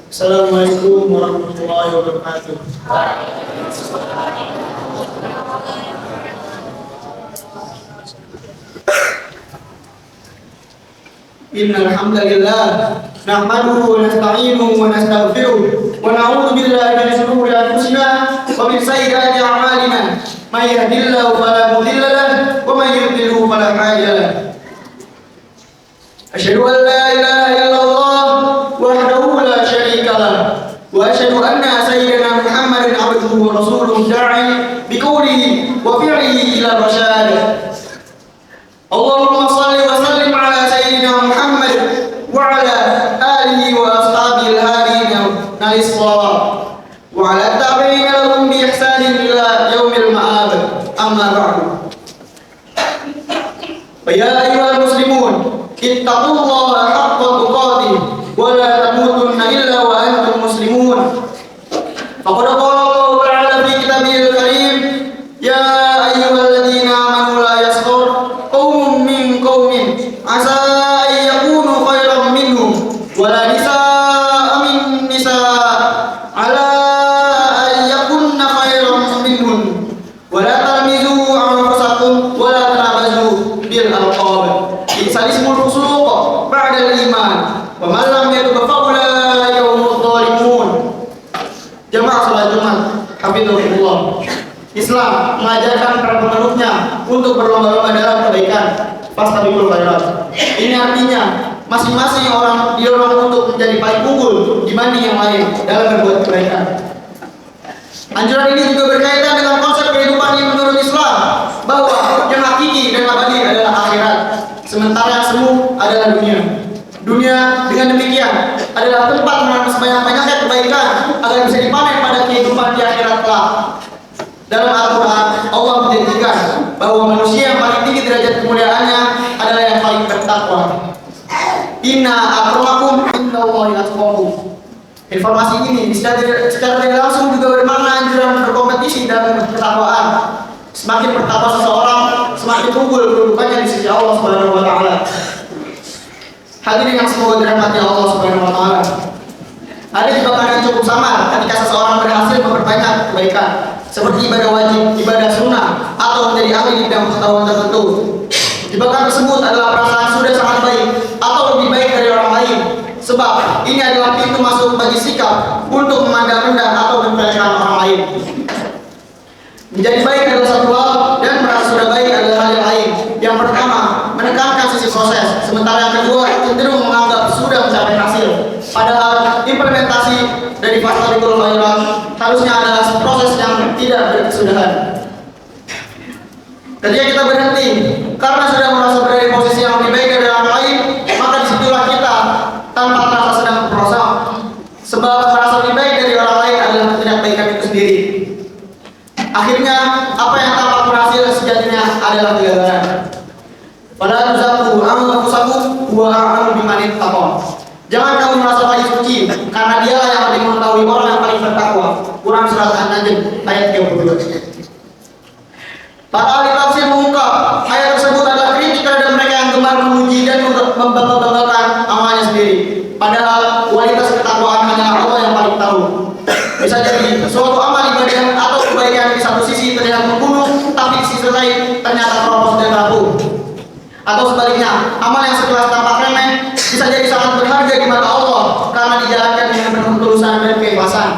Assalamualaikum warahmatullahi wabarakatuh. Innal hamdalillah nahmaduhu wa nasta'inuhu wa nastaghfiruh wa na'udzu billahi min shururi anfusina wa min sayyiati a'malina. May yahdihillahu fala mudilla lahu wa may yudlilhu fala hadiya lahu. Asyhadu an la ilaha illallah wahdahu la syarika lahu wa asyhadu anna sayyidina Muhammadan abduhu wa rasuluhu da'i biqawlihi wa fi'lihi ila rasyad. Allahumma shalli wa sallim ala sayyidina Muhammad wa ala alihi wa ashabihi al-hadina nalisawab wa ala tabi'ina lahum bi ihsanin ila yaumil ma'ad. Amma ba'du. Ya ayyuhal muslimun, ittaqullaha haqqa tuqatih wa la tamutunna illa wa antum muslimun. Faqad qala Allah ta'ala fi kitabihil karim, ya ayyuhalladzina amanu la yaskhur qaumun min qaumin asa an yakunu khairan minhum wa la nisaa min nisaa ala an yakunna khairan minhum wa la tarmizu anfusakum wa la tanabazu bil alqab. Isalismul fusuq ba'da al-iman wa man lam yatub fa ulaika humudz zalimun. Jamaah salat Jumat, hafizahullah. Islam mengajarkan para penganutnya untuk berlomba-lomba dalam kebaikan. Fastabiqul khairat. Ini artinya masing-masing orang didorong untuk menjadi paling unggul dibanding yang lain dalam berbuat kebaikan. Anjuran ini juga berkaitan dengan konsep kehidupan yang menurut Islam, bahwa yang hakiki dan abadi adalah akhirat, sementara yang semu adalah dunia. Dunia dengan demikian adalah tempat menanam sebanyak-banyaknya kebaikan agar bisa dipanen pada kehidupan di akhirat kelak. Dalam Al-Quran, Allah menjanjikan bahwa manusia yang paling tinggi derajat kemuliaannya adalah yang paling bertakwa. Inna akramakum indallahi atqakum. Informasi ini secara tidak langsung juga bermakna anjuran berkompetisi dalam ketakwaan. Semakin bertakwa seseorang, semakin unggul kedudukannya di sisi Allah Subhanahu wa taala. Hadirin yang semoga dirahmati Allah Subhanahu wa taala. Ada juga yang cukup samar ketika seseorang berhasil memperbanyak kebaikan, seperti ibadah wajib, ibadah sunnah, atau menjadi ahli di bidang pengetahuan tertentu. Jebakan tersebut adalah perasaan sudah sangat baik atau lebih baik dari orang lain, sebab ini adalah pintu masuk bagi sikap untuk memandang rendah atau menempelkan orang lain. Menjadi baik adalah satu hal dan merasa sudah baik adalah hal yang lain. Yang pertama, menekankan sisi proses, sementara yang kedua cenderung menganggap sudah mencapai hasil. Padahal implementasi dari fastabiqul khairat harusnya adalah proses yang tidak berkesudahan. Ketika kita berhenti karena sudah merasa berada di posisi yang lebih baik dari orang lain, maka disitulah kita tanpa merasa sedang berproses, sebab merasa lebih baik dari orang lain adalah ketidakbaikan itu sendiri. Akhirnya apa yang tampak berhasil sejatinya adalah kegagalan. Fala tuzakku anfusakum wa a'lamu biman ittaqa. Jangan kamu merasa paling suci, karena dialah yang paling mengetahui orang yang paling bertakwa. Quran surat An-Najm ayat 32. Para ahli tafsir mengungkap ayat tersebut adalah kritik terhadap mereka yang gemar memuji dan membanggakan amalnya sendiri. Padahal kualitas ketakwaan hanyalah Allah yang paling tahu. Bisa jadi suatu amal ibadah atau kebaikan di satu sisi terlihat membunuh, tapi di sisi lain ternyata keropos dan rapuh. Atau sebaliknya, amal yang sekelas tampak remeh bisa jadi sangat berharga di mata Allah karena dijalankan dengan penuh ketulusan dan keikhlasan.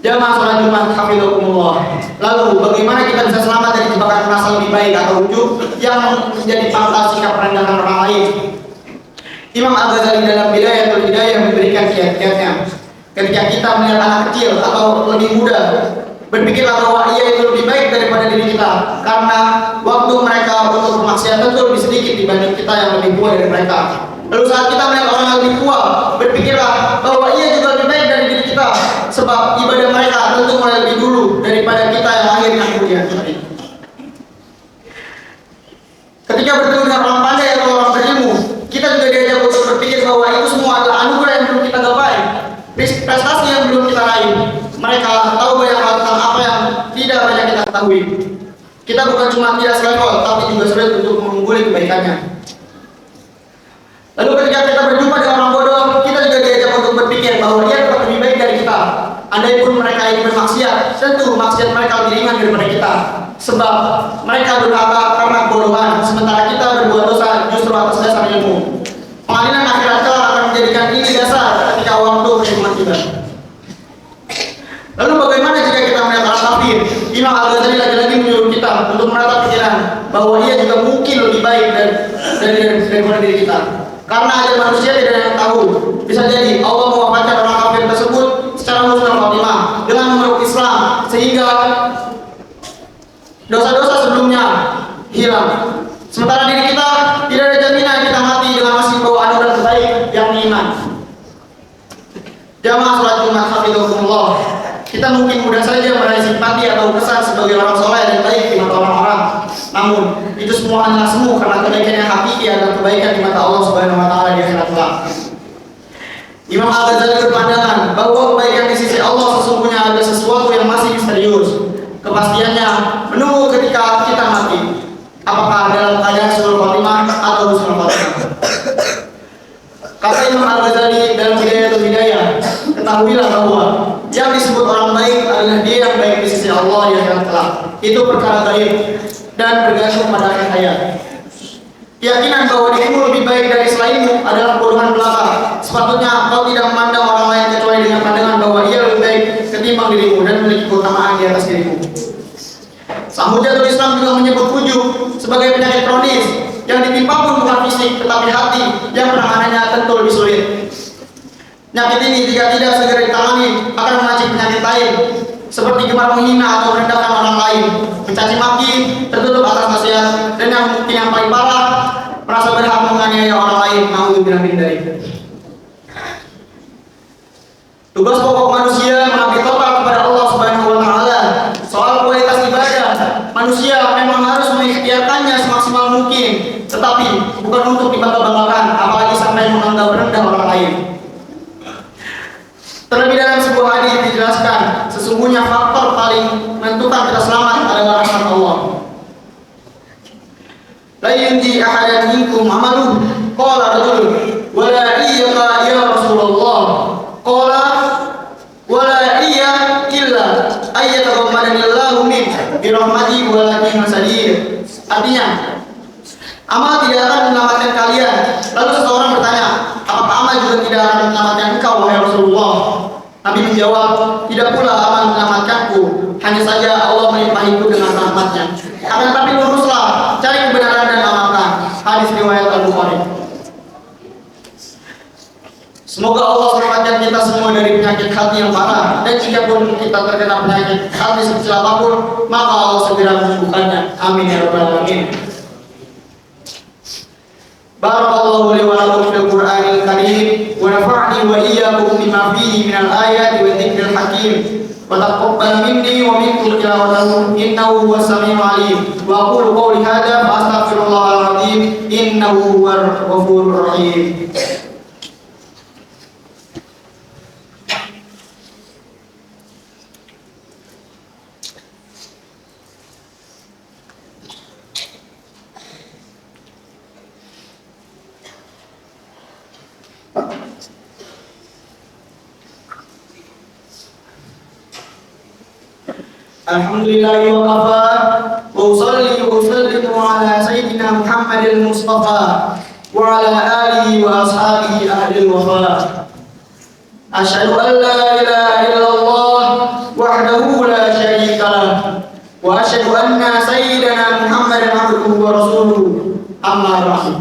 Jamaah salat Jumat, hafizhakumullah. Lalu bagaimana kita bisa selamat dari jebakan merasa lebih baik atau ujub yang menjadi pangkal sikap merendahkan orang lain? Imam Al-Ghazali dalam Bidayatul Hidayah memberikan kiat-kiatnya. Ketika kita melihat anak kecil atau lebih muda, berpikirlah bahwa ia itu lebih baik daripada diri kita, karena waktu mereka untuk bermaksiat tentu lebih sedikit dibanding kita yang lebih tua dari mereka. Lalu saat kita melihat orang yang lebih tua, berpikirlah bahwa ia juga lebih baik dari diri kita, sebab ibadah mereka tentu mulai lebih dulu daripada kita yang akhirnya kemudian. Ketika bertemu dengan orang pandai atau orang berilmu, kita juga diajak untuk berpikir bahwa itu semua adalah anugerah yang belum kita gapai, prestasi yang belum kita raih. Mereka tahu banyak hal tentang apa yang tidak banyak kita ketahui. Kita bukan cuma tidak selevel, tapi juga sulit untuk mengungguli kebaikannya. Lalu ketika kita berjumpa dengan orang bodoh, kita juga Andai pun mereka ini bermaksiat, tentu maksiat mereka lebih ringan daripada kita. Sebab mereka durhaka karena kebodohan, sementara kita berbuat dosa justru atas dasar ilmu. Pengadilan akhirat kelak akan menjadikan ini dasar ketika waktu perhitungan tiba. Lalu bagaimana jika kita melihat orang kafir? Imam Al-Ghazali lagi-lagi menyuruh kita untuk menatap pikiran bahwa ia juga mungkin lebih baik daripada diri kita. Karena ada manusia tidak ada yang tahu. Bisa jadi Allah mewafatkan orang kafir tersebut secara husnul khotimah dengan memeluk Islam sehingga dosa-dosa sebelumnya hilang. Sementara diri kita tidak ada jaminan kita mati dengan masih bawa anugerah terbaik yang iman. Jamaah salat Jumat hafizahumullah. Kita mungkin mudah saja meraih simpati atau kesan sebagai orang soleh dan baik di mata orang-orang. Namun itu semua hanyalah semu karena kebaikan yang hakiki adalah kebaikan di mata Allah Subhanahu Wa Taala di akhirat kelak. Imam Al-Ghazali berpandangan bahwa kebaikan di sisi Allah sesungguhnya ada sesuatu yang masih misterius. Kepastiannya menunggu ketika kita mati. Apakah dalam keadaan husnul khotimah atau husnul khotimah? Kata Imam Al-Ghazali dalam Hidayatul Hidayah, ketahuilah bahwa yang disebut orang baik adalah dia yang baik di sisi Allah di akhirat kelak. Itu perkara gaib dan bergantung pada akhir hayat. Keyakinan bahwa dirimu lebih baik dari selainmu adalah bodohan belaka. Sepatutnya kau tidak memandang orang lain kecuali dengan pandangan bahwa ia lebih baik ketimbang dirimu dan memiliki keutamaan di atas dirimu. Samudjatul Islam juga menyebut ujub sebagai penyakit kronis yang ditimpa pun bukan fisik tetapi hati yang penanganannya tentu lebih sulit. Penyakit ini jika tidak segera ditangani akan memancing penyakit lain seperti gemar menghina atau merendahkan orang lain, mencaci maki, tertutup atas nasihat, dan yang mungkin yang paling parah merasa berhak menganiaya orang lain. Naudzubillah min dzalik. Tugas pokok manusia mengabdi total kepada Allah Subhanahu Wa Taala. Soal kualitas ibadah, manusia memang harus mengikhtiarkannya semaksimal mungkin, tetapi bukan untuk dibangga-banggakan, apalagi sampai menganggap rendah orang lain. Terlebih dalam sebuah hadis dijelaskan, sesungguhnya faktor paling menentukan kita selamat adalah rahmat Allah. La yunji ahadan minkum amaluh, qala rajul, wala iyyaka ya Rasulullah. Qala wala iya illa ayyataghammadanillahu min birahmati walakin sadid. Artinya, amal tidak akan menyelamatkan kalian. Lalu seseorang bertanya, apakah amal juga tidak akan menyelamatkan engkau wahai Rasulullah? Nabi menjawab, tidak pula amal menyelamatkanku, hanya saja Allah melimpahiku dengan rahmatnya. Akan tetapi luruslah, cari kebenaran dan amalkan. Hadis riwayat Al-Bukhari. Semoga Allah selamatkan kita semua dari penyakit hati yang parah, dan jika pun kita terkena penyakit hati sekecil apapun, maka Allah segera menyembuhkannya. Amin ya rabbal alamin. Barakallahu li wa lakum fil Qur'anil Karim wa nafa'ni wa iyyakum bima fihi minal ayati wa dzikril hakim. Wa taqabbal minni wa minkum tilawatahu innahu huwas samiul alim. Wa aqulu qawli hadza fa astaghfirullahal azim innahu huwal ghafurur rahim. Alhamdulillahi wa kafa wa usalli wa usallimu ala sayyidina Muhammadil Mustafa wa ala alihi wa ashabihi ahlil wafa. Asyhadu an la ilaha illallah wahdahu la syarika lah wa asyhadu anna sayyidina Muhammadan abduhu wa rasuluhu. Amma ba'du.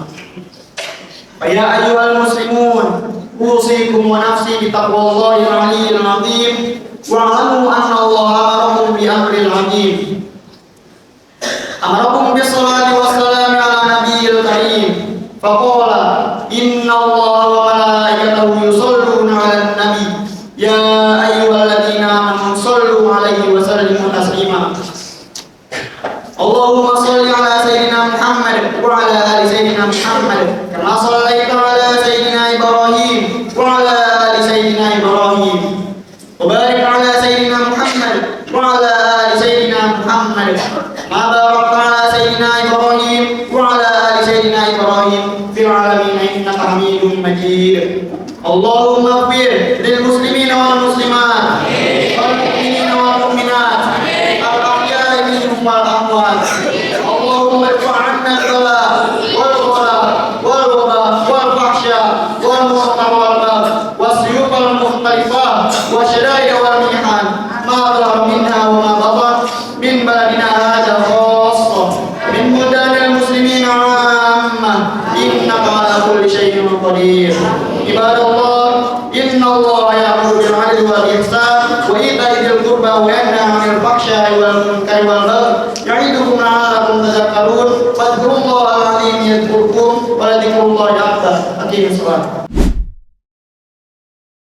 Ya ayyuhal muslimun, usikum wa nafsi bi taqwallahil aliyyil azim. Wa'lamu anna Allah amarakum bi amril azim. Amarakum bis salati was salam ala nabiyil karim. Faqala inna Allah wa malaikatahu yusholluna 'alan nabi. Ya ayyuhalladzina amanu shollu 'alaihi wa sallimu taslima. Allahumma shalli 'ala sayyidina Muhammad wa 'ala ali sayyidina Muhammad kama shallaita 'ala sayyidina Ibrahim wa 'ala ali sayyidina Ibrahim. وبارك على سيدنا محمد وعلى آل سيدنا محمد ما باركت على سيدنا إبراهيم وعلى آل سيدنا إبراهيم في العالمين إنك حميد مجيد. اللهم اغفر للمسلمين والمسلمات هذا خاصة من بلدان المسلمين عامة إنك على كل شيء قدير. عباد الله إن الله يأمر بالعدل والإحسان وإيتاء ذي القربى وينهى عن الفحشاء والمنكر والبغي يعظكم لعلكم تذكرون فاذكروا الله العظيم يذكركم ولذكر الله أكبر. أقيموا الصلاة.